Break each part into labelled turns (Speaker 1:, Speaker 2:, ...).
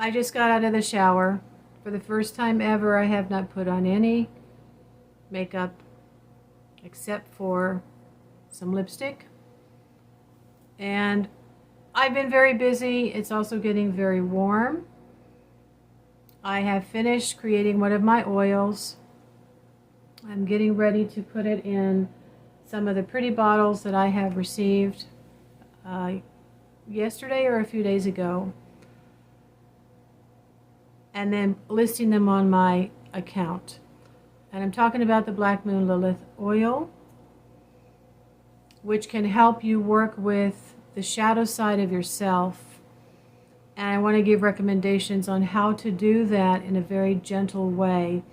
Speaker 1: I just got out of the shower. For the first time ever, I have not put on any makeup except for some lipstick. And I've been very busy. It's also getting very warm. I have finished creating one of my oils. I'm getting ready to put it in some of the pretty bottles that I have received yesterday or a few days ago, and then listing them on my account. And I'm talking about the Black Moon Lilith oil, which can help you work with the shadow side of yourself. And I want to give recommendations on how to do that in a very gentle way.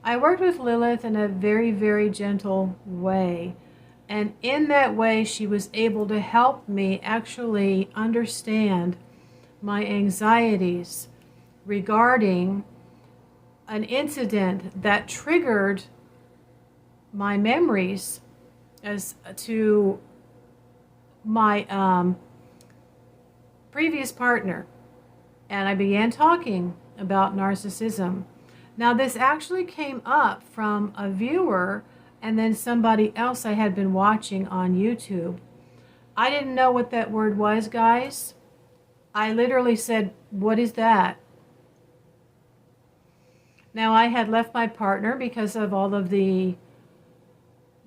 Speaker 1: I worked with Lilith in a very, very gentle way. And in that way, she was able to help me actually understand my anxieties regarding an incident that triggered my memories as to my previous partner. And I began talking about narcissism. Now, this actually came up from a viewer and then somebody else I had been watching on YouTube. I didn't know what that word was, guys. I literally said, "What is that?" Now, I had left my partner because of all of the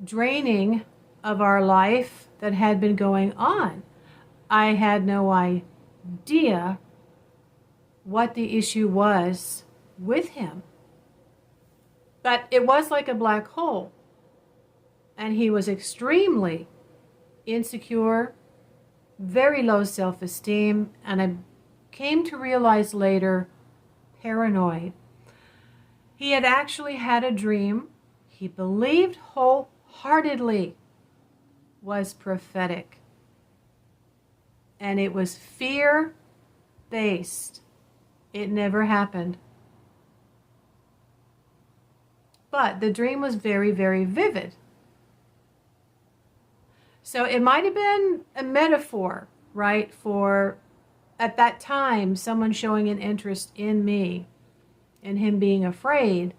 Speaker 1: draining of our life that had been going on. I had no idea what the issue was with him. But it was like a black hole. And he was extremely insecure, very low self-esteem, and I came to realize later, paranoid. He had actually had a dream he believed wholeheartedly was prophetic. And it was fear-based. It never happened. But the dream was very, very vivid. So it might have been a metaphor, right, for, at that time, someone showing an interest in me and him being afraid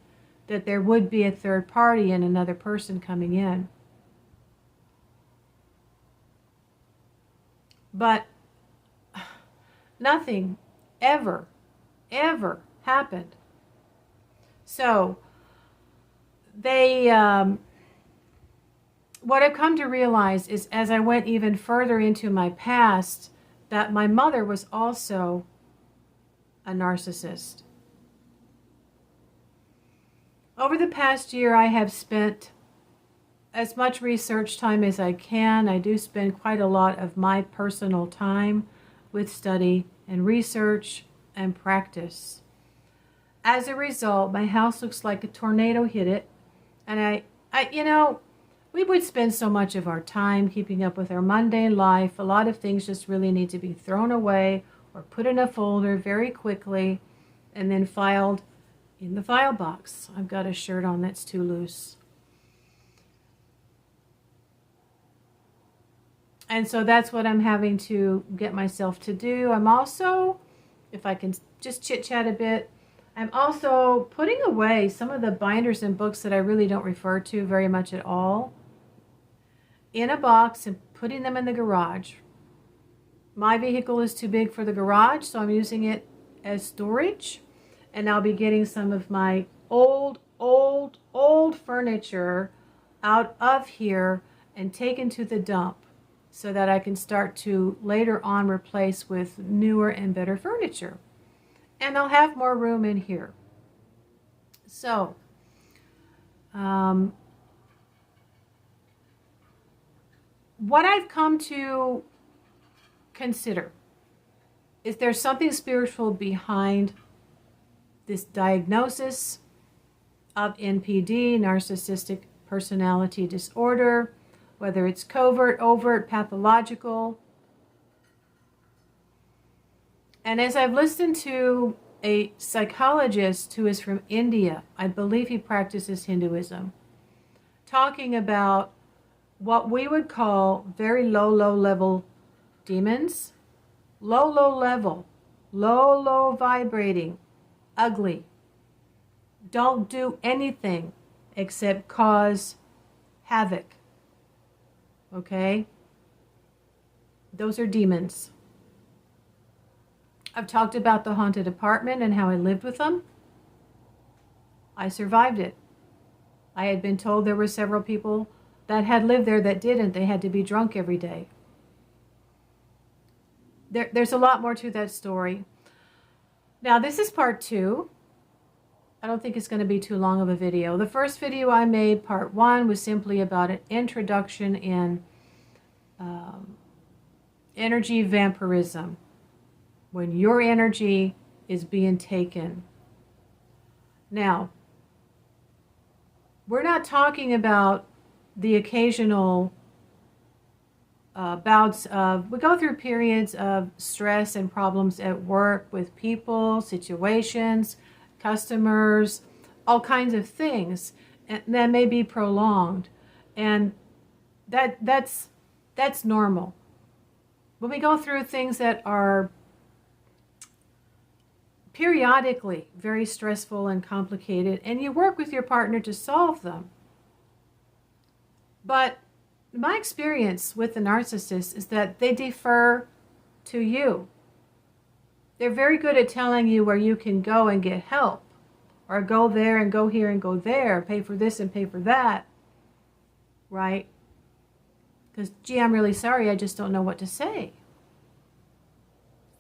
Speaker 1: that there would be a third party and another person coming in. But nothing ever happened. So what I've come to realize is, as I went even further into my past, that my mother was also a narcissist. Over the past year, I have spent as much research time as I can. I do spend quite a lot of my personal time with study and research and practice. As a result, my house looks like a tornado hit it, and we would spend so much of our time keeping up with our mundane life. A lot of things just really need to be thrown away or put in a folder very quickly and then filed in the file box. I've got a shirt on that's too loose. And so that's what I'm having to get myself to do. I'm also, if I can just chit-chat a bit, I'm also putting away some of the binders and books that I really don't refer to very much at all in a box and putting them in the garage. My vehicle is too big for the garage, so I'm using it as storage. And I'll be getting some of my old furniture out of here and taken to the dump so that I can start to later on replace with newer and better furniture. And I'll have more room in here. So, what I've come to consider is there's something spiritual behind this diagnosis of NPD, narcissistic personality disorder, whether it's covert, overt, pathological. And as I've listened to a psychologist who is from India, I believe he practices Hinduism, talking about what we would call very low level demons, low level, low, low vibrating, ugly. Don't do anything except cause havoc. Okay? Those are demons. I've talked about the haunted apartment and how I lived with them. I survived it. I had been told there were several people that had lived there that didn't. They had to be drunk every day. There's a lot more to that story. Now, this is part 2. I don't think it's going to be too long of a video. The first video I made, part 1, was simply about an introduction in energy vampirism, when your energy is being taken. Now, we're not talking about the occasional bouts of, we go through periods of stress and problems at work with people, situations, customers, all kinds of things, and that may be prolonged, and that's normal. When we go through things that are periodically very stressful and complicated, and you work with your partner to solve them. But my experience with the narcissist is that they defer to you. They're very good at telling you where you can go and get help, or go there and go here and go there, pay for this and pay for that, right? Because, gee, I'm really sorry, I just don't know what to say.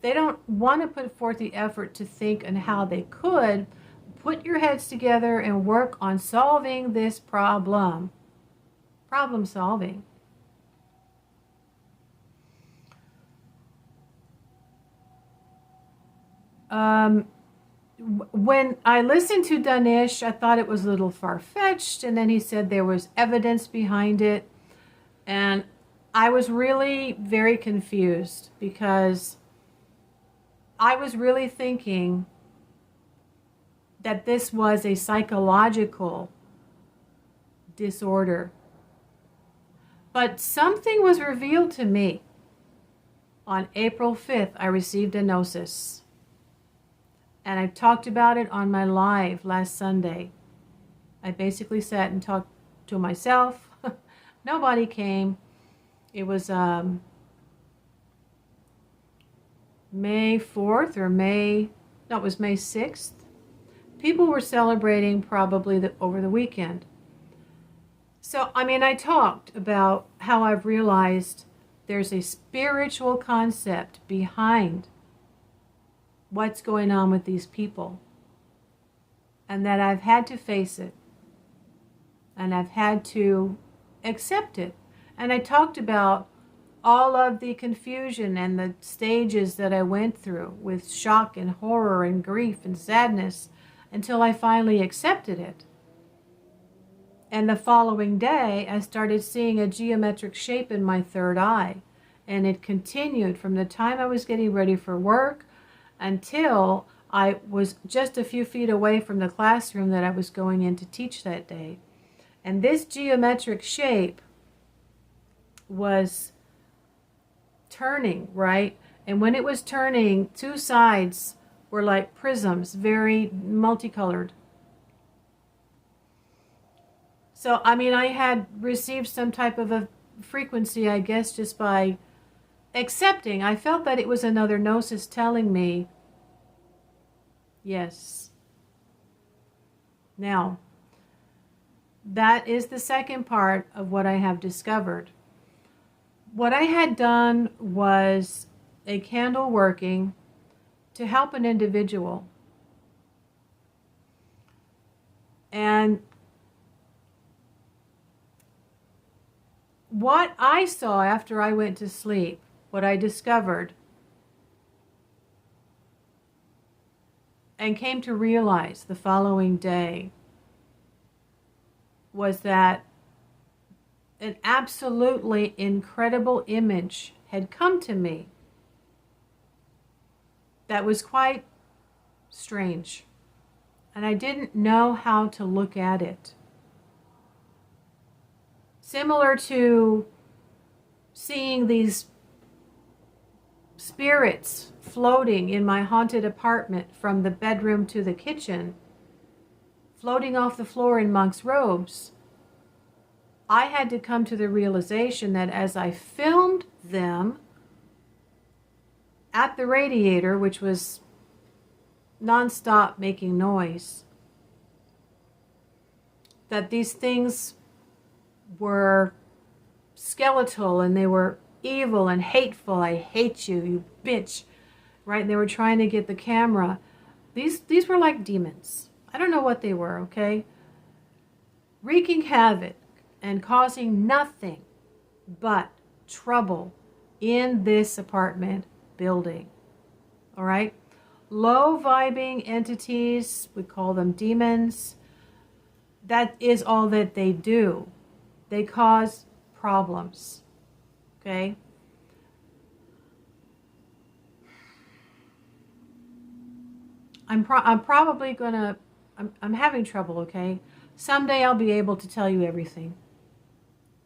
Speaker 1: They don't want to put forth the effort to think on how they could put your heads together and work on solving this problem. Problem solving. When I listened to Danish, I thought it was a little far-fetched, and then he said there was evidence behind it, and I was really very confused, because I was really thinking that this was a psychological disorder. But something was revealed to me. On April 5th, I received a gnosis. And I talked about it on my live last Sunday. I basically sat and talked to myself. Nobody came. It was May 4th or it was May 6th. People were celebrating probably over the weekend. So, I talked about how I've realized there's a spiritual concept behind what's going on with these people, and that I've had to face it, and I've had to accept it. And I talked about all of the confusion and the stages that I went through with shock and horror and grief and sadness until I finally accepted it. And the following day, I started seeing a geometric shape in my third eye. And it continued from the time I was getting ready for work until I was just a few feet away from the classroom that I was going in to teach that day. And this geometric shape was turning, right? And when it was turning, two sides were like prisms, very multicolored. So, I had received some type of a frequency, I guess, just by accepting. I felt that it was another gnosis telling me, yes. Now, that is the second part of what I have discovered. What I had done was a candle working to help an individual. And what I saw after I went to sleep, what I discovered and came to realize the following day, was that an absolutely incredible image had come to me that was quite strange, and I didn't know how to look at it. Similar to seeing these spirits floating in my haunted apartment from the bedroom to the kitchen, floating off the floor in monk's robes, I had to come to the realization that as I filmed them at the radiator, which was nonstop making noise, that these things were skeletal and they were evil and hateful. I hate you, you bitch. Right? And they were trying to get the camera. These were like demons. I don't know what they were, okay? Wreaking havoc and causing nothing but trouble in this apartment building. All right? Low vibing entities, we call them demons. That is all that they do. They cause problems. Okay? I'm probably gonna, I'm having trouble, okay? Someday I'll be able to tell you everything.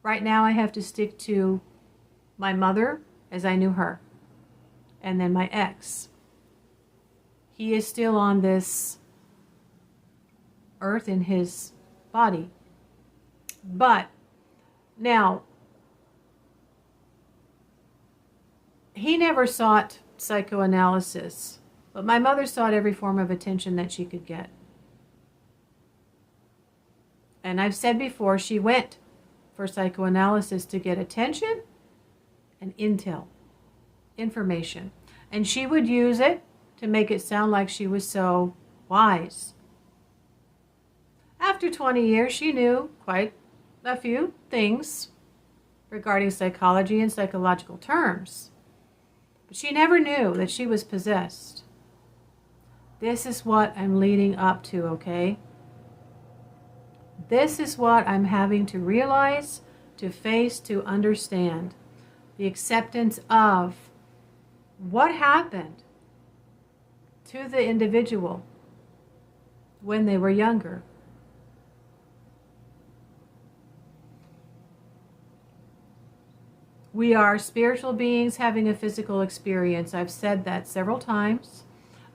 Speaker 1: Right now I have to stick to my mother as I knew her. And then my ex. He is still on this earth in his body. But now, he never sought psychoanalysis, but my mother sought every form of attention that she could get. And I've said before, she went for psychoanalysis to get attention and intel, information. And she would use it to make it sound like she was so wise. After 20 years, she knew quite a few things regarding psychology and psychological terms. But she never knew that she was possessed. This is what I'm leading up to, okay? This is what I'm having to realize, to face, to understand. The acceptance of what happened to the individual when they were younger. We are spiritual beings having a physical experience. I've said that several times.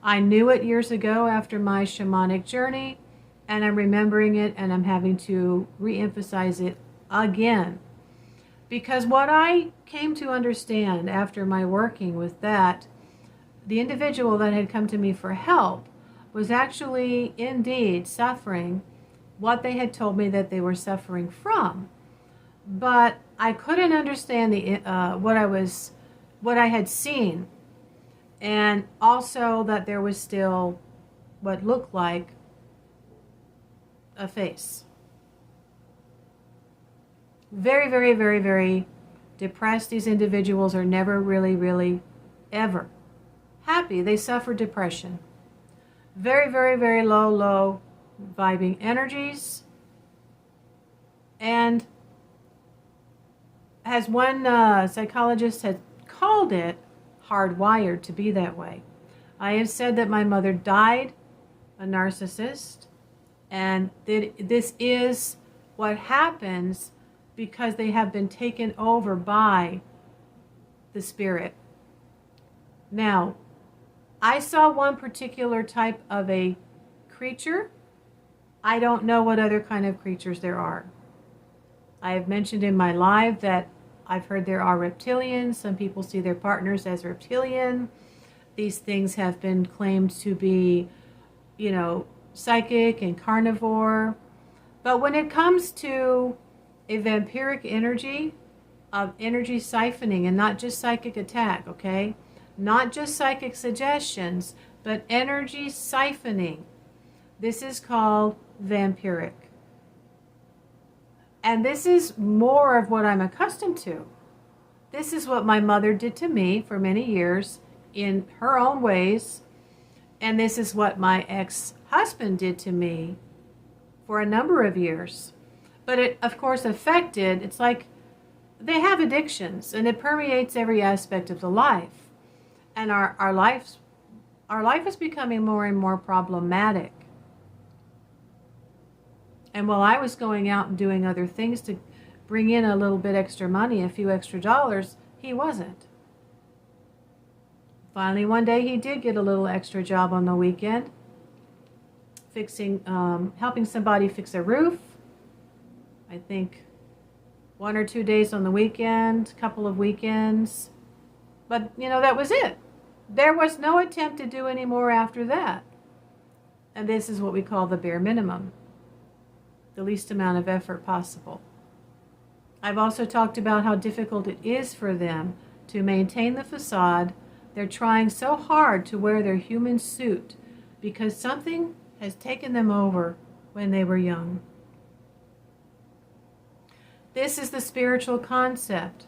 Speaker 1: I knew it years ago after my shamanic journey, and I'm remembering it, and I'm having to re-emphasize it again. Because what I came to understand after my working with that, the individual that had come to me for help was actually indeed suffering what they had told me that they were suffering from. But I couldn't understand what I had seen, and also that there was still what looked like a face. Very, very, very, very depressed. These individuals are never really, really, ever happy. They suffer depression. Very, very, very low vibing energies. And as one psychologist had called it, hardwired to be that way. I have said that my mother died a narcissist, and this is what happens because they have been taken over by the spirit. Now, I saw one particular type of a creature. I don't know what other kind of creatures there are. I have mentioned in my live that I've heard there are reptilians. Some people see their partners as reptilian. These things have been claimed to be, psychic and carnivore. But when it comes to a vampiric energy, of energy siphoning, and not just psychic attack, okay? Not just psychic suggestions, but energy siphoning. This is called vampiric. And this is more of what I'm accustomed to. This is what my mother did to me for many years in her own ways. And this is what my ex-husband did to me for a number of years. But it, of course, affected, it's like they have addictions, and it permeates every aspect of the life. And our life is becoming more and more problematic. And while I was going out and doing other things to bring in a little bit extra money, a few extra dollars, he wasn't. Finally, one day he did get a little extra job on the weekend, helping somebody fix a roof. I think 1 or 2 days on the weekend, a couple of weekends. But, that was it. There was no attempt to do any more after that. And this is what we call the bare minimum, the least amount of effort possible. I've also talked about how difficult it is for them to maintain the facade. They're trying so hard to wear their human suit because something has taken them over when they were young. This is the spiritual concept.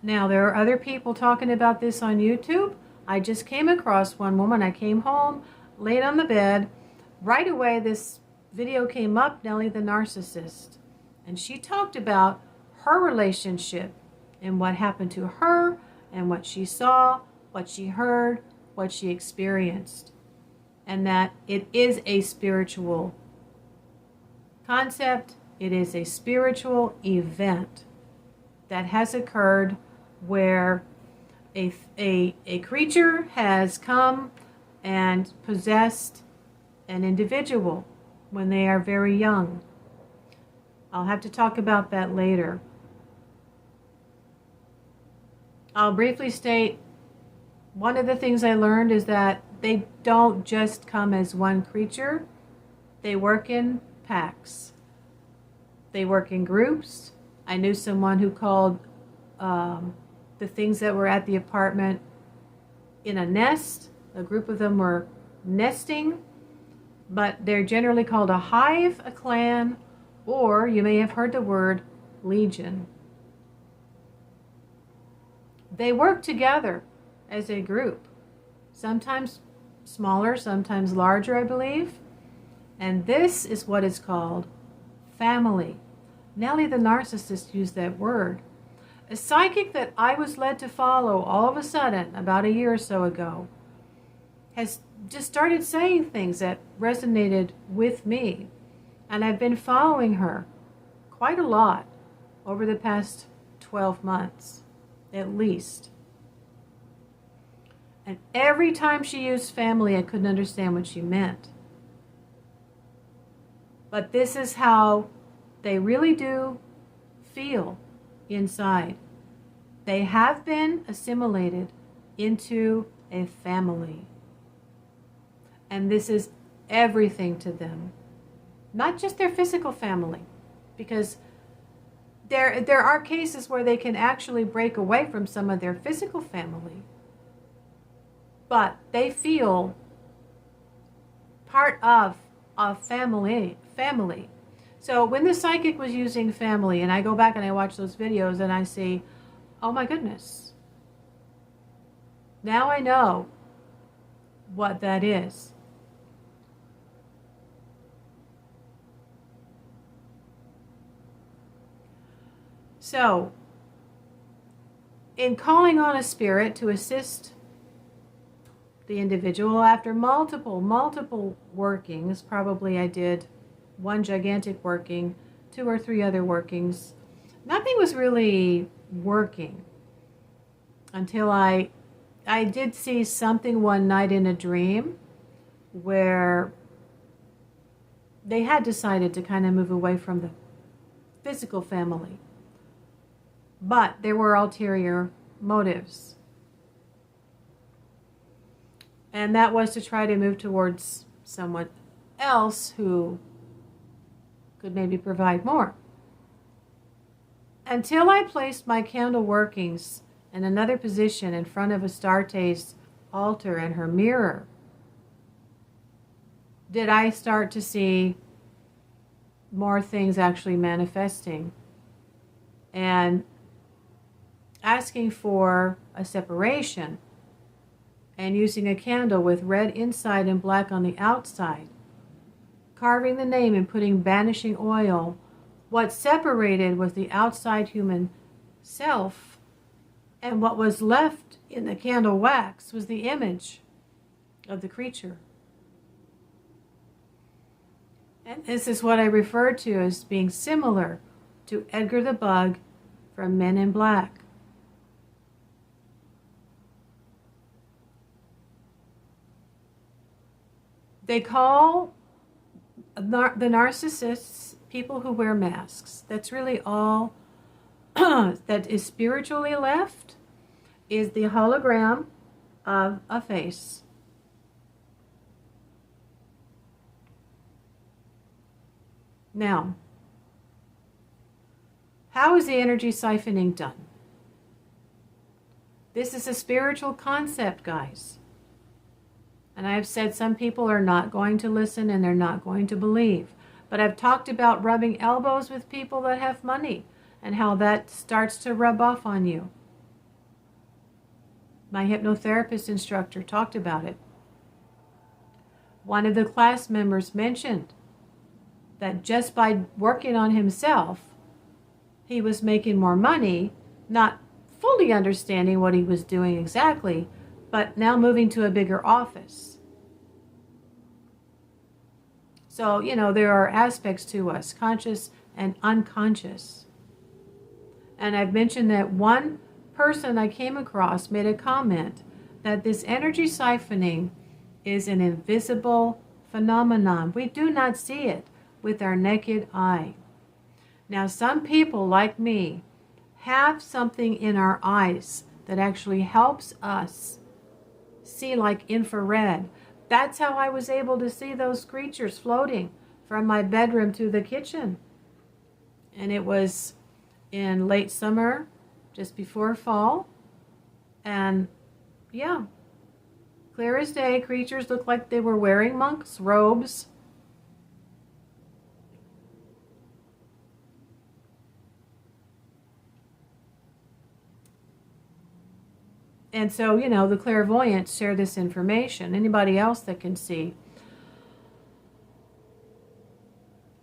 Speaker 1: Now, there are other people talking about this on YouTube. I just came across one woman. I came home, laid on the bed. Right away, this video came up, Nellie the Narcissist. And she talked about her relationship and what happened to her and what she saw, what she heard, what she experienced. And that it is a spiritual concept. It is a spiritual event that has occurred where a creature has come and possessed an individual when they are very young. I'll have to talk about that later. I'll briefly state one of the things I learned is that they don't just come as one creature. They work in packs. They work in groups. I knew someone who called the things that were at the apartment in a nest. A group of them were nesting, but they're generally called a hive, a clan, or you may have heard the word legion. They work together as a group, sometimes smaller, sometimes larger, I believe. And this is what is called family. Nellie the Narcissist used that word. A psychic that I was led to follow all of a sudden, about a year or so ago, has just started saying things that resonated with me. And I've been following her quite a lot over the past 12 months, at least. And every time she used family, I couldn't understand what she meant. But this is how they really do feel inside. They have been assimilated into a family. And this is everything to them. Not just their physical family, because there are cases where they can actually break away from some of their physical family. But they feel part of a family. So when the psychic was using family, and I go back and I watch those videos and I see, oh my goodness, now I know what that is. So, in calling on a spirit to assist the individual after multiple workings, probably I did one gigantic working, 2 or 3 other workings, nothing was really working until I did see something one night in a dream where they had decided to kind of move away from the physical family. But there were ulterior motives. And that was to try to move towards someone else who could maybe provide more. Until I placed my candle workings in another position in front of Astarte's altar and her mirror, did I start to see more things actually manifesting and asking for a separation and using a candle with red inside and black on the outside, carving the name and putting banishing oil. What separated was the outside human self, and what was left in the candle wax was the image of the creature. And this is what I refer to as being similar to Edgar the Bug from Men in Black. They call the narcissists people who wear masks. That's really all that is spiritually left, is the hologram of a face. Now, how is the energy siphoning done? This is a spiritual concept, guys. And I've said some people are not going to listen and they're not going to believe. But I've talked about rubbing elbows with people that have money and how that starts to rub off on you. My hypnotherapist instructor talked about it. One of the class members mentioned that just by working on himself, he was making more money, not fully understanding what he was doing exactly, but now moving to a bigger office. So, there are aspects to us, conscious and unconscious. And I've mentioned that one person I came across made a comment that this energy siphoning is an invisible phenomenon. We do not see it with our naked eye. Now, some people like me have something in our eyes that actually helps us see, like infrared. That's how I was able to see those creatures floating from my bedroom to the kitchen. And it was in late summer, just before fall. And yeah, clear as day, creatures looked like they were wearing monks' robes. And so, the clairvoyants share this information. Anybody else that can see.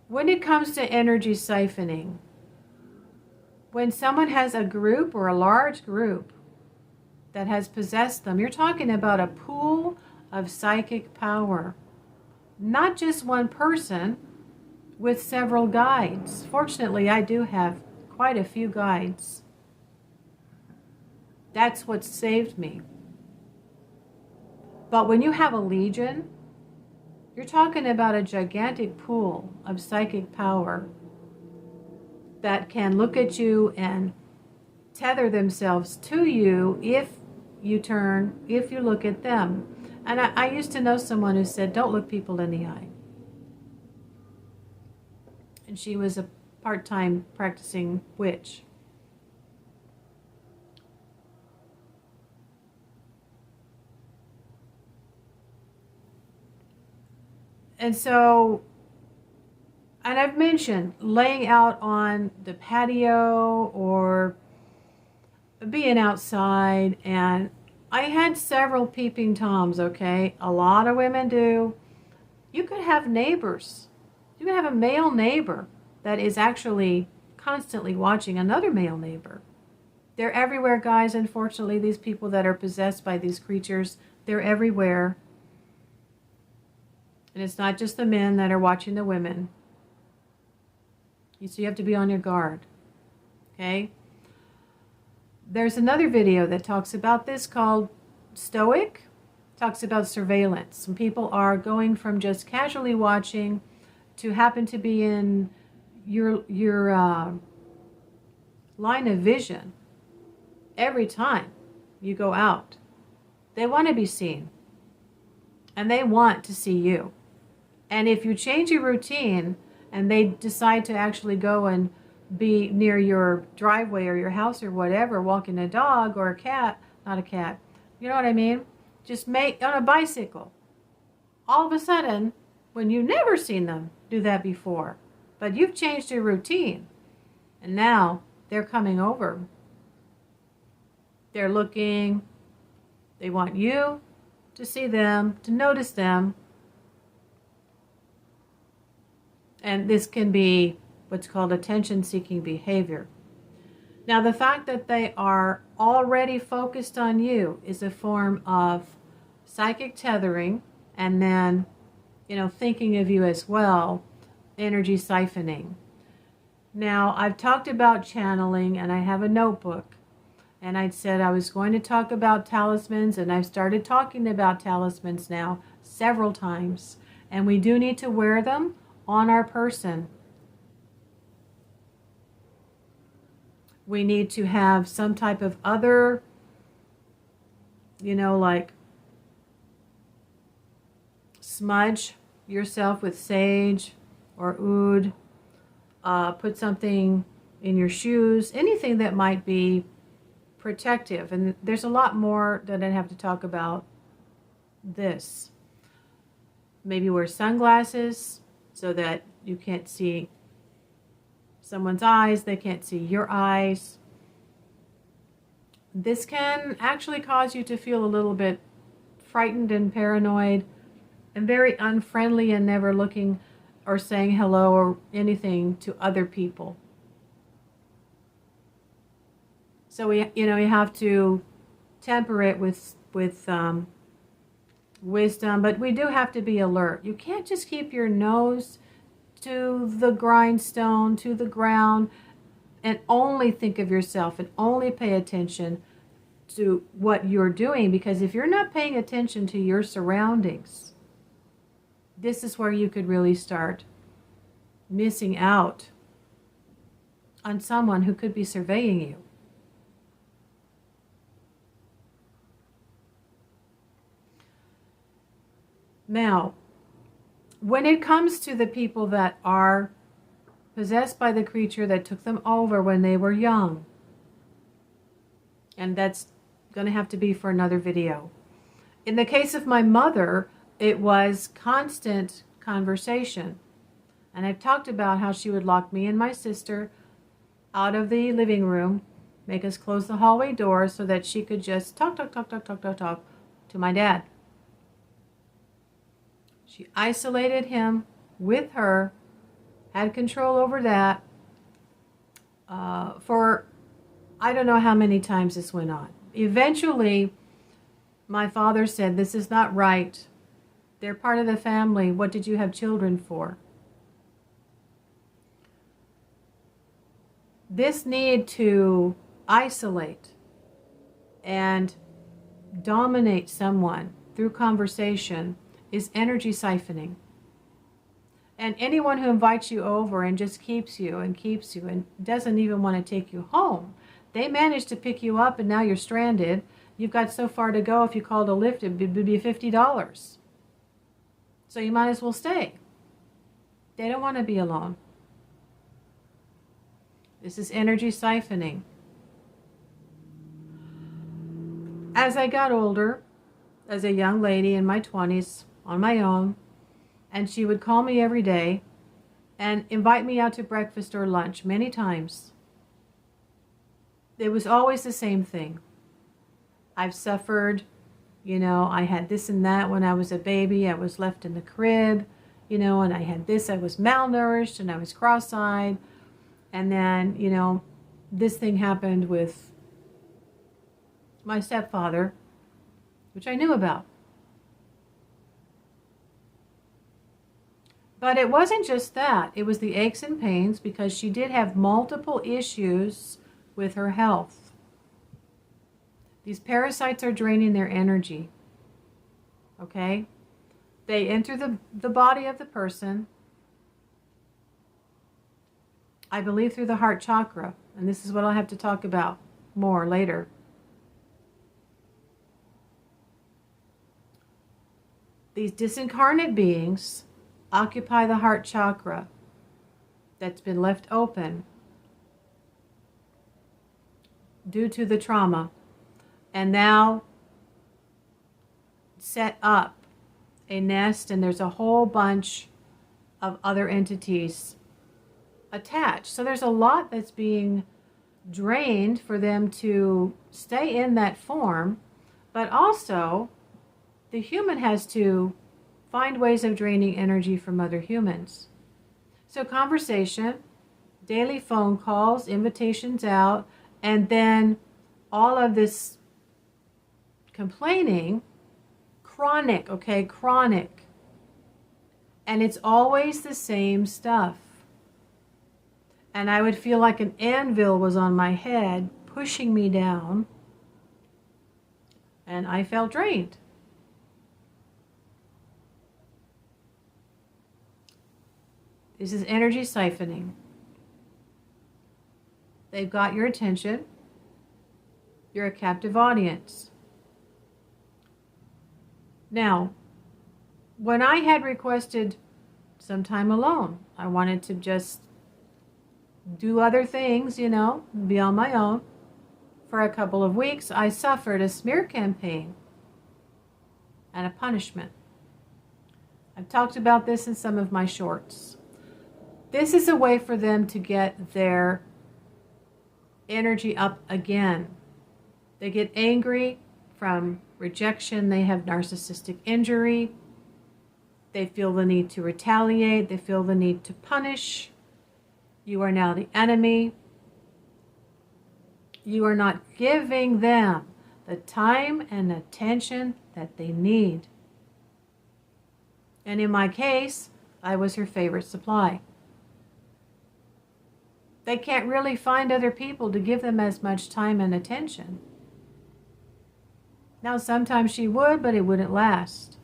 Speaker 1: When it comes to energy siphoning, when someone has a group or a large group that has possessed them, you're talking about a pool of psychic power. Not just one person with several guides. Fortunately, I do have quite a few guides. That's what saved me. But when you have a legion, you're talking about a gigantic pool of psychic power that can look at you and tether themselves to you if you look at them. And I used to know someone who said, don't look people in the eye. And she was a part-time practicing witch. And so, and I've mentioned laying out on the patio or being outside, and I had several peeping Toms, okay? A lot of women do. You could have neighbors. You could have a male neighbor that is actually constantly watching another male neighbor. They're everywhere, guys. Unfortunately, these people that are possessed by these creatures, they're everywhere. And it's not just the men that are watching the women. So you have to be on your guard. Okay? There's another video that talks about this called Stoic. Talks about surveillance. Some people are going from just casually watching to happen to be in your line of vision every time you go out. They want to be seen. And they want to see you. And if you change your routine and they decide to actually go and be near your driveway or your house or whatever, walking a dog or a cat, not a cat, you know what I mean? Just make on a bicycle. All of a sudden, when you've never seen them do that before, but you've changed your routine, and now they're coming over. They're looking, they want you to see them, to notice them. And this can be what's called attention-seeking behavior. Now, the fact that they are already focused on you is a form of psychic tethering, and then, thinking of you as well, energy siphoning. Now, I've talked about channeling, and I have a notebook. And I said I was going to talk about talismans, and I've started talking about talismans now several times. And we do need to wear them on our person. We need to have some type of other, like smudge yourself with sage or oud. Put something in your shoes, anything that might be protective. And there's a lot more that I have to talk about this. Maybe wear sunglasses so that you can't see someone's eyes, they can't see your eyes. This can actually cause you to feel a little bit frightened and paranoid and very unfriendly and never looking or saying hello or anything to other people. So we have to temper it with wisdom, but we do have to be alert. You can't just keep your nose to the grindstone, to the ground, and only think of yourself and only pay attention to what you're doing, because if you're not paying attention to your surroundings, this is where you could really start missing out on someone who could be surveying you. Now, when it comes to the people that are possessed by the creature that took them over when they were young, and that's going to have to be for another video. In the case of my mother, it was constant conversation. And I've talked about how she would lock me and my sister out of the living room, make us close the hallway door so that she could just talk to my dad. She isolated him with her, had control over that for I don't know how many times this went on. Eventually, my father said, "This is not right. They're part of the family. What did you have children for?" This need to isolate and dominate someone through conversation is energy siphoning. And anyone who invites you over and just keeps you and doesn't even want to take you home, they manage to pick you up and now you're stranded. You've got so far to go. If you called a lift, it would be $50. So you might as well stay. They don't want to be alone. This is energy siphoning. As I got older, as a young lady in my 20s, on my own, and she would call me every day and invite me out to breakfast or lunch many times. It was always the same thing. I've suffered, I had this and that when I was a baby. I was left in the crib, and I had this. I was malnourished and I was cross-eyed. And then, this thing happened with my stepfather, which I knew about. But it wasn't just that. It was the aches and pains because she did have multiple issues with her health. These parasites are draining their energy. Okay? They enter the body of the person, I believe through the heart chakra. And this is what I'll have to talk about more later. These disincarnate beings occupy the heart chakra that's been left open due to the trauma, and now set up a nest, and there's a whole bunch of other entities attached. So there's a lot that's being drained for them to stay in that form, but also the human has to find ways of draining energy from other humans. So conversation, daily phone calls, invitations out, and then all of this complaining, chronic. And it's always the same stuff. And I would feel like an anvil was on my head, pushing me down, and I felt drained. This is energy siphoning. They've got your attention. You're a captive audience. Now, when I had requested some time alone, I wanted to just do other things, be on my own. For a couple of weeks, I suffered a smear campaign and a punishment. I've talked about this in some of my shorts. This is a way for them to get their energy up again. They get angry from rejection. They have narcissistic injury. They feel the need to retaliate. They feel the need to punish. You are now the enemy. You are not giving them the time and attention that they need. And in my case, I was her favorite supply. They can't really find other people to give them as much time and attention. Now, sometimes she would, but it wouldn't last.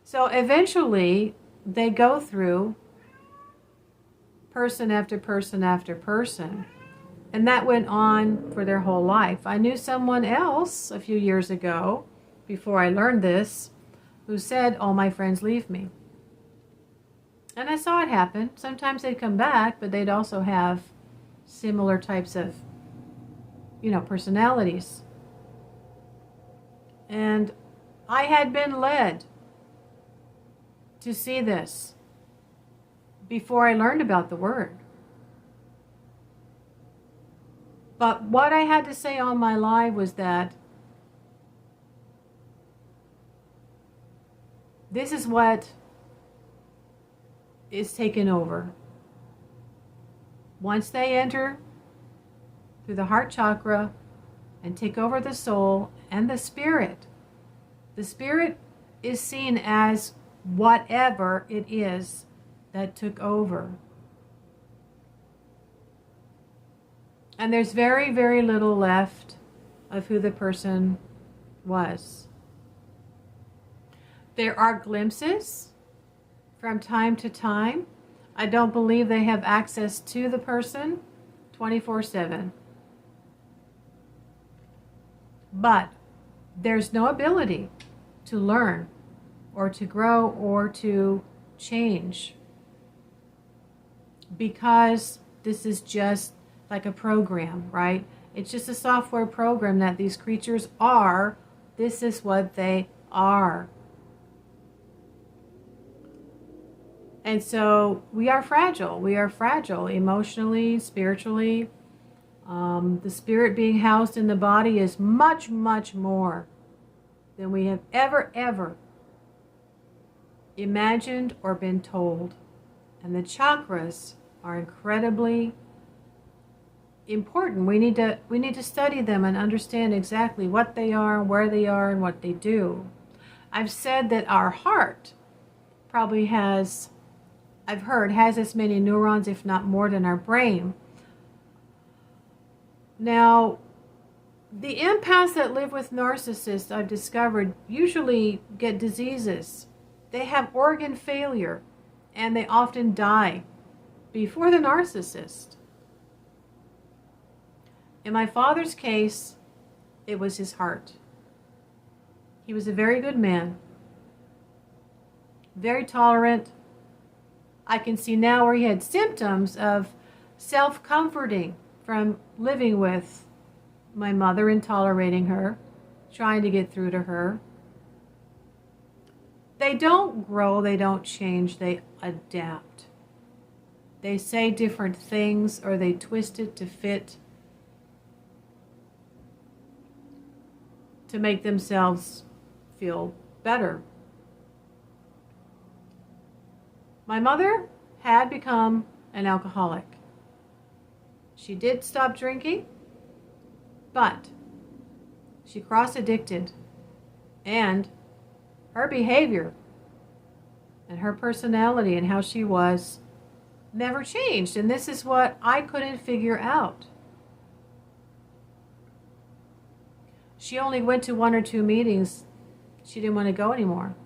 Speaker 1: So eventually, they go through person after person after person. And that went on for their whole life. I knew someone else a few years ago, before I learned this, who said, all my friends leave me. And I saw it happen. Sometimes they'd come back, but they'd also have similar types of, personalities. And I had been led to see this before I learned about the word. But what I had to say on my live was that this is what is taken over. Once they enter through the heart chakra and take over the soul and the spirit is seen as whatever it is that took over. And there's very, very little left of who the person was. There are glimpses from time to time. I don't believe they have access to the person 24/7. But there's no ability to learn or to grow or to change, because this is just like a program, right? It's just a software program that these creatures are. This is what they are. And so we are fragile. We are fragile emotionally, spiritually. The spirit being housed in the body is much, much more than we have ever imagined or been told. And the chakras are incredibly important. We need to study them and understand exactly what they are, where they are, and what they do. I've said that our heart probably has as many neurons, if not more, than our brain. Now, the empaths that live with narcissists, I've discovered, usually get diseases. They have organ failure, and they often die before the narcissist. In my father's case, it was his heart. He was a very good man, very tolerant. I can see now where he had symptoms of self-comforting from living with my mother and tolerating her, trying to get through to her. They don't grow, they don't change, they adapt. They say different things, or they twist it to fit, to make themselves feel better. My mother had become an alcoholic. She did stop drinking, but she cross-addicted, and her behavior and her personality and how she was never changed. And this is what I couldn't figure out. She only went to 1 or 2 meetings She didn't want to go anymore.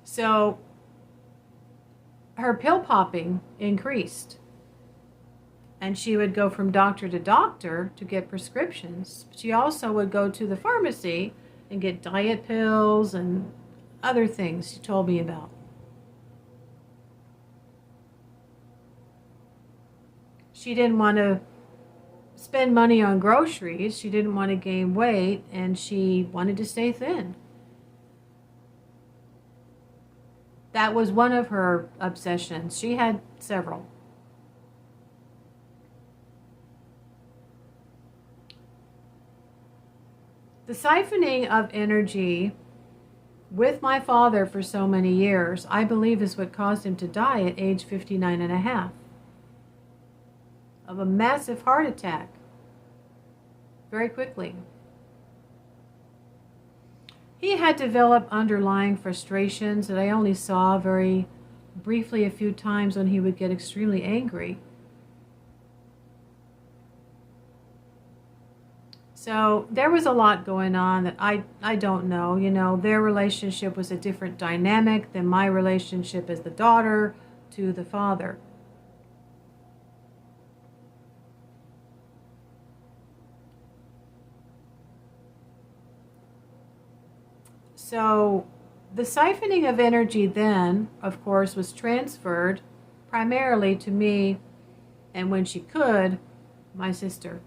Speaker 1: So her pill popping increased. And she would go from doctor to doctor to get prescriptions. She also would go to the pharmacy and get diet pills and other things she told me about. She didn't want to spend money on groceries. She didn't want to gain weight, and she wanted to stay thin. That was one of her obsessions. She had several. The siphoning of energy with my father for so many years, I believe, is what caused him to die at age 59 and a half of a massive heart attack very quickly. He had developed underlying frustrations that I only saw very briefly a few times when he would get extremely angry. So there was a lot going on that I don't know. You know, their relationship was a different dynamic than my relationship as the daughter to the father. So the siphoning of energy then, of course, was transferred primarily to me, and when she could, my sister.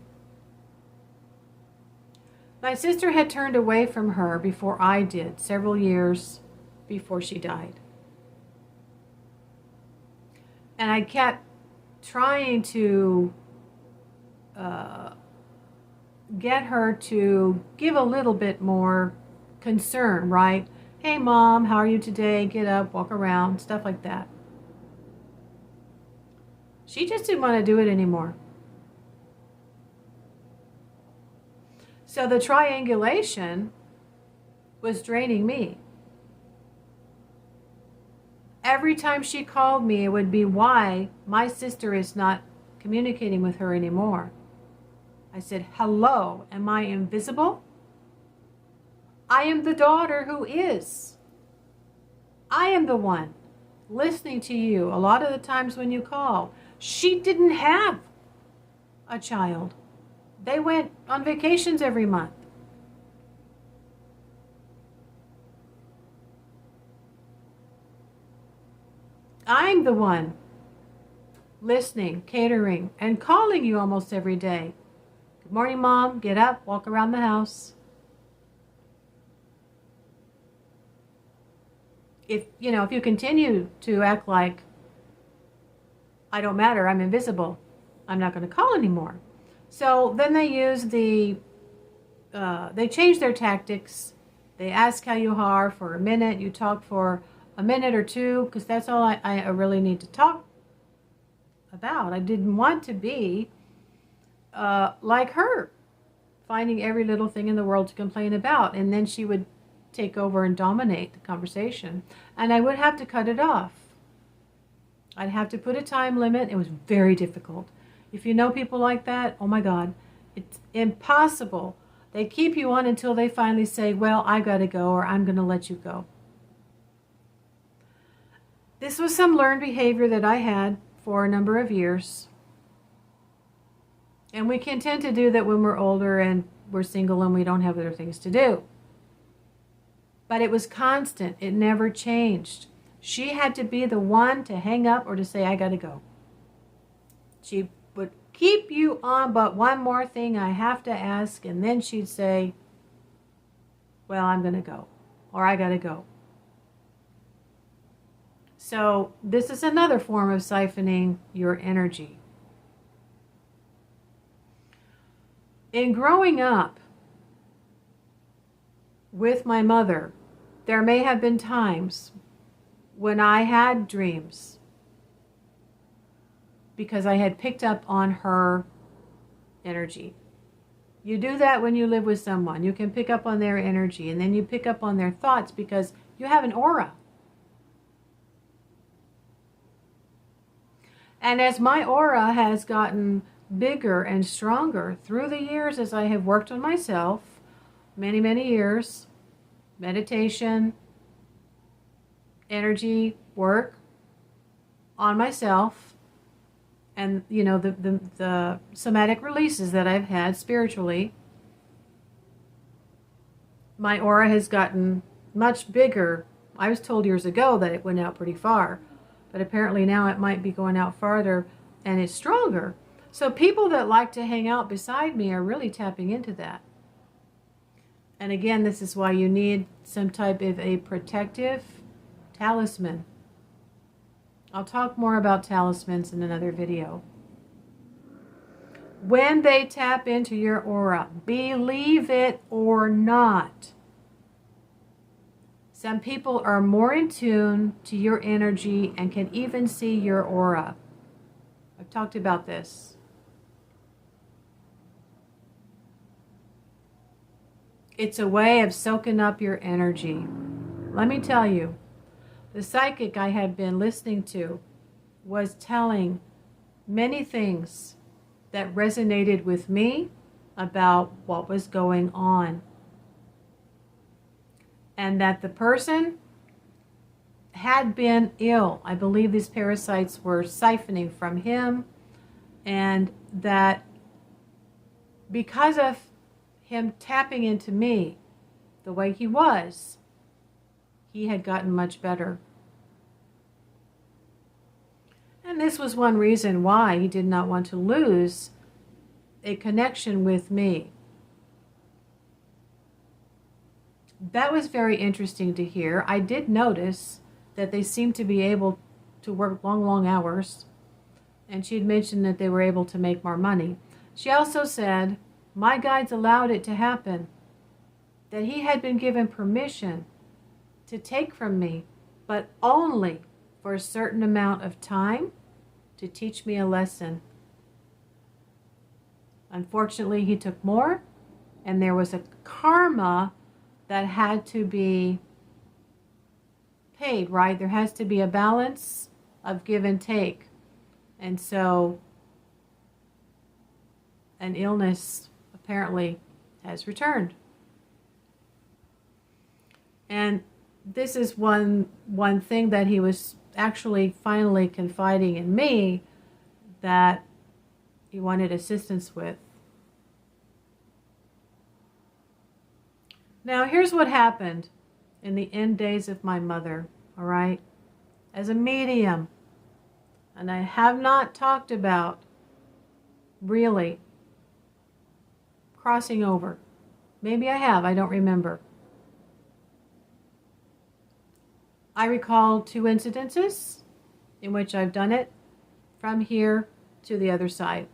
Speaker 1: My sister had turned away from her before I did, several years before she died. And I kept trying to get her to give a little bit more concern, right? Hey, Mom, how are you today? Get up, walk around, stuff like that. She just didn't want to do it anymore. So the triangulation was draining me. Every time she called me, it would be why my sister is not communicating with her anymore. I said, hello, am I invisible? I am the daughter who is. I am the one listening to you a lot of the times when you call. She didn't have a child. They went on vacations every month. I'm the one listening, catering, and calling you almost every day. Good morning, Mom. Get up, walk around the house. If you continue to act like I don't matter, I'm invisible, I'm not going to call anymore. So then they use they change their tactics. They ask how you are for a minute. You talk for a minute or two, because that's all I really need to talk about. I didn't want to be like her, finding every little thing in the world to complain about. And then she would take over and dominate the conversation. And I would have to cut it off. I'd have to put a time limit. It was very difficult. If you know people like that, oh my God, it's impossible. They keep you on until they finally say, well, I gotta go, or I'm gonna let you go. This was some learned behavior that I had for a number of years. And we can tend to do that when we're older and we're single and we don't have other things to do. But it was constant. It never changed. She had to be the one to hang up or to say, I gotta go. She would keep you on, but one more thing I have to ask, and then she'd say, well, I'm gonna go, or I gotta go. So this is another form of siphoning your energy. In growing up with my mother, there may have been times when I had dreams because I had picked up on her energy. You do that when you live with someone. You can pick up on their energy, and then you pick up on their thoughts because you have an aura. And as my aura has gotten bigger and stronger through the years as I have worked on myself, many, many years, meditation, energy work on myself, and the somatic releases that I've had spiritually. My aura has gotten much bigger. I was told years ago that it went out pretty far, but apparently now it might be going out farther and it's stronger. So people that like to hang out beside me are really tapping into that. And again, this is why you need some type of a protective talisman. I'll talk more about talismans in another video. When they tap into your aura, believe it or not, some people are more in tune to your energy and can even see your aura. I've talked about this. It's a way of soaking up your energy. Let me tell you, the psychic I had been listening to was telling many things that resonated with me about what was going on. And that the person had been ill. I believe these parasites were siphoning from him, and that because of him tapping into me the way he was, he had gotten much better. And this was one reason why he did not want to lose a connection with me. That was very interesting to hear. I did notice that they seemed to be able to work long, long hours. And she had mentioned that they were able to make more money. She also said, my guides allowed it to happen. That he had been given permission to take from me, but only for a certain amount of time to teach me a lesson. Unfortunately, he took more, and there was a karma that had to be paid, right? There has to be a balance of give and take. And so an illness apparently has returned. And this is one thing that he was actually finally confiding in me that he wanted assistance with. Now, here's what happened in the end days of my mother, all right? As a medium, and I have not talked about really crossing over. Maybe I have, I don't remember. I recall 2 incidences in which I've done it from here to the other side.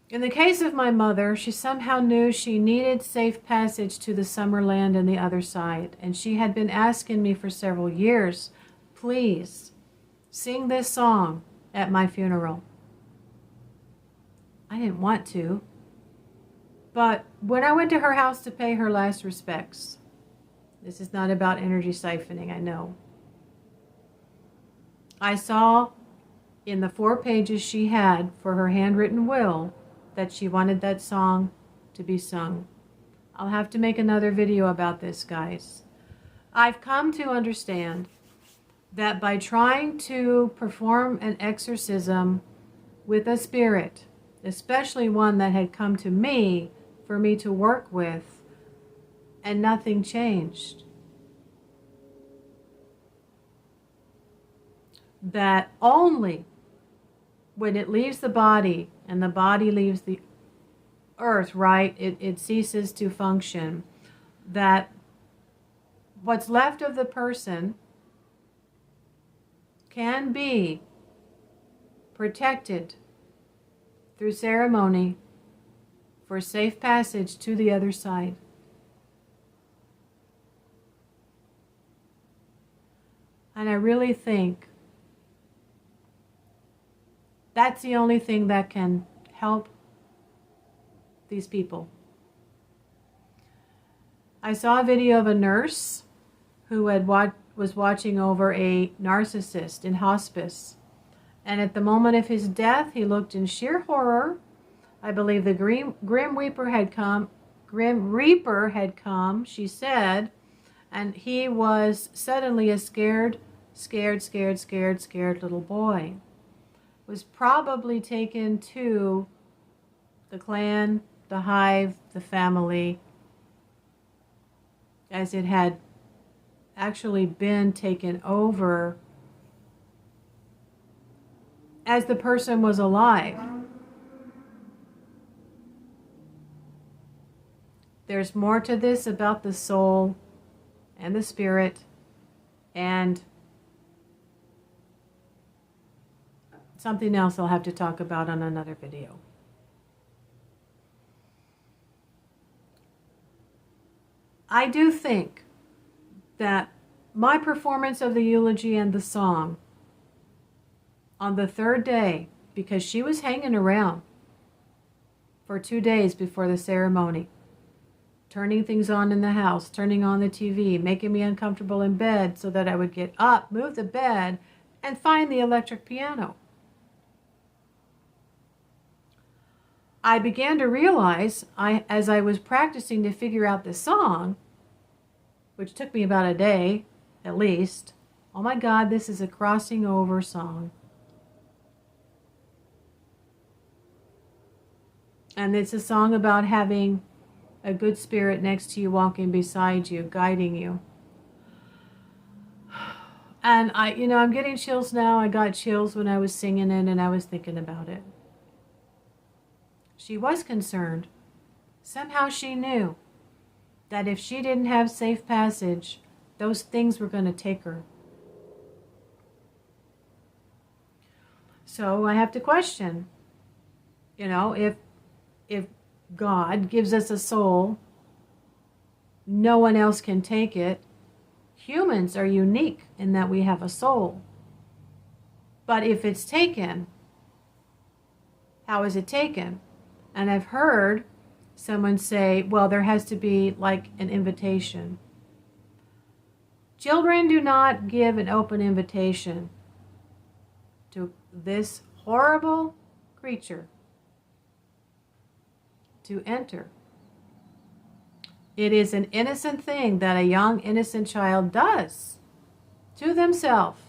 Speaker 1: In the case of my mother, she somehow knew she needed safe passage to the summer land and the other side. And she had been asking me for several years, please, sing this song at my funeral. I didn't want to. But when I went to her house to pay her last respects, this is not about energy siphoning, I know. I saw in the 4 pages she had for her handwritten will that she wanted that song to be sung. I'll have to make another video about this, guys. I've come to understand that by trying to perform an exorcism with a spirit, especially one that had come to me for me to work with, and nothing changed, that only when it leaves the body and the body leaves the earth, right, it ceases to function, that what's left of the person can be protected through ceremony for safe passage to the other side. And I really think that's the only thing that can help these people. I saw a video of a nurse who was watching over a narcissist in hospice. And at the moment of his death, he looked in sheer horror. I believe the Grim Reaper had come. Grim Reaper had come, she said, and he was suddenly a scared little boy. Was probably taken to the clan, the hive, the family, as it had actually been taken over as the person was alive. There's more to this about the soul and the spirit and something else I'll have to talk about on another video. I do think that my performance of the eulogy and the song on the third day, because she was hanging around for 2 days before the ceremony, turning things on in the house, turning on the TV, making me uncomfortable in bed so that I would get up, move the bed, and find the electric piano. I began to realize, as I was practicing to figure out the song, which took me about a day at least, oh my God, this is a crossing over song. And it's a song about having a good spirit next to you, walking beside you, guiding you. And I'm getting chills now. I got chills when I was singing it and I was thinking about it. She was concerned. Somehow she knew that if she didn't have safe passage, those things were going to take her. So I have to question, if God gives us a soul, no one else can take it. Humans are unique in that we have a soul. But if it's taken, how is it taken? And I've heard someone say, well, there has to be like an invitation. Children do not give an open invitation to this horrible creature to enter. It is an innocent thing that a young, innocent child does to themselves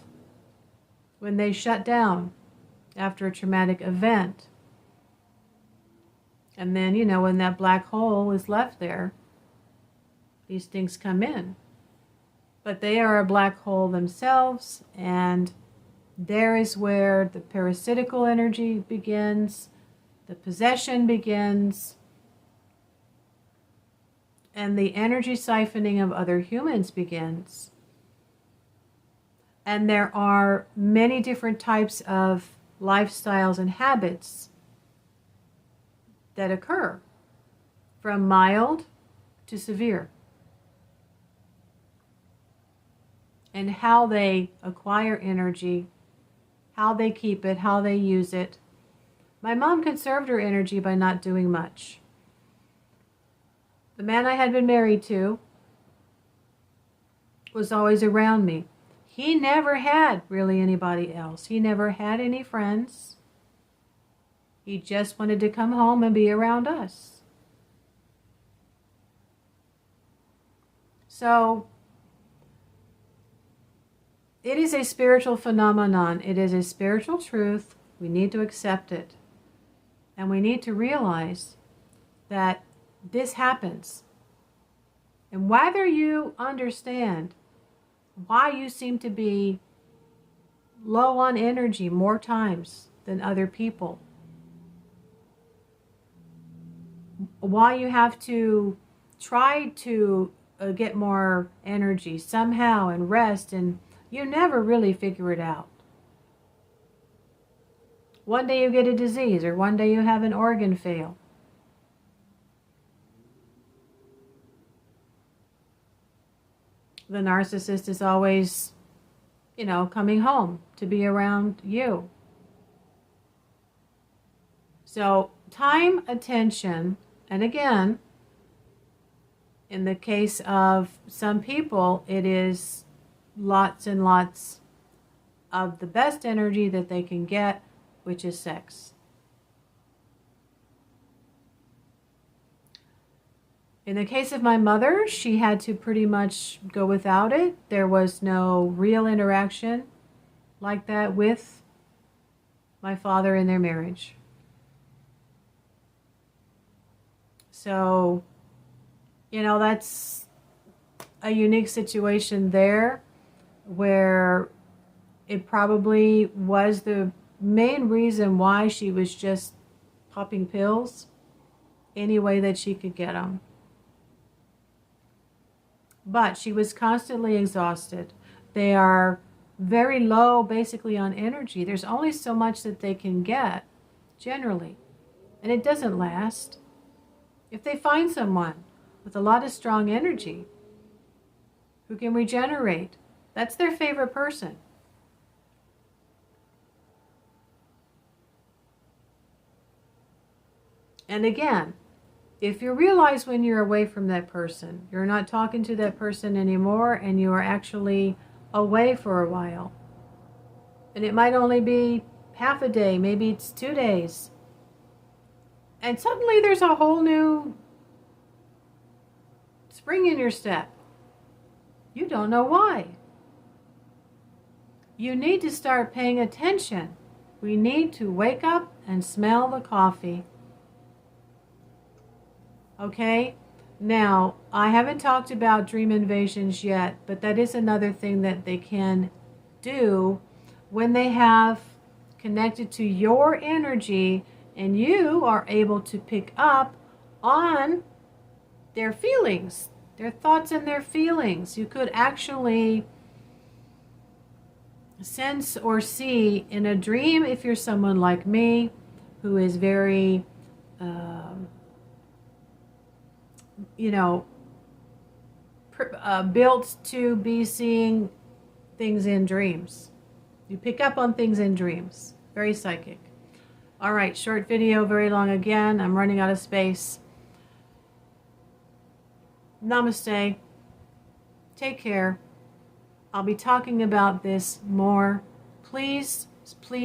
Speaker 1: when they shut down after a traumatic event. And then, when that black hole is left there, these things come in. But they are a black hole themselves, and there is where the parasitical energy begins, the possession begins, and the energy siphoning of other humans begins. And there are many different types of lifestyles and habits that occur, from mild to severe. And how they acquire energy, how they keep it, how they use it. My mom conserved her energy by not doing much. The man I had been married to was always around me. He never had really anybody else. He never had any friends. He just wanted to come home and be around us. So, it is a spiritual phenomenon. It is a spiritual truth. We need to accept it. And we need to realize that this happens. And whether you understand why you seem to be low on energy more times than other people, why you have to try to get more energy somehow and rest, and you never really figure it out. One day you get a disease, or one day you have an organ fail. The narcissist is always, coming home to be around you. So time, attention, and again, in the case of some people, it is lots and lots of the best energy that they can get, which is sex. In the case of my mother, she had to pretty much go without it. There was no real interaction like that with my father in their marriage. So, that's a unique situation there where it probably was the main reason why she was just popping pills any way that she could get them. But she was constantly exhausted. They are very low basically on energy. There's only so much that they can get generally, and it doesn't last. If they find someone with a lot of strong energy who can regenerate, that's their favorite person. And again, if you realize when you're away from that person, you're not talking to that person anymore, and you are actually away for a while, and it might only be half a day, maybe it's 2 days, and suddenly there's a whole new spring in your step. You don't know why. You need to start paying attention. We need to wake up and smell the coffee. Okay? Now, I haven't talked about dream invasions yet, but that is another thing that they can do when they have connected to your energy and you are able to pick up on their feelings, their thoughts and their feelings. You could actually sense or see in a dream, if you're someone like me who is very built to be seeing things in dreams. You pick up on things in dreams. Very psychic. All right, short video, very long again. I'm running out of space. Namaste. Take care. I'll be talking about this more. Please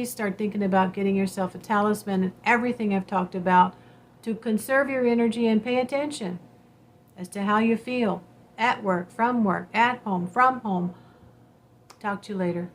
Speaker 1: start thinking about getting yourself a talisman and everything I've talked about to conserve your energy and pay attention as to how you feel at work, from work, at home, from home. Talk to you later.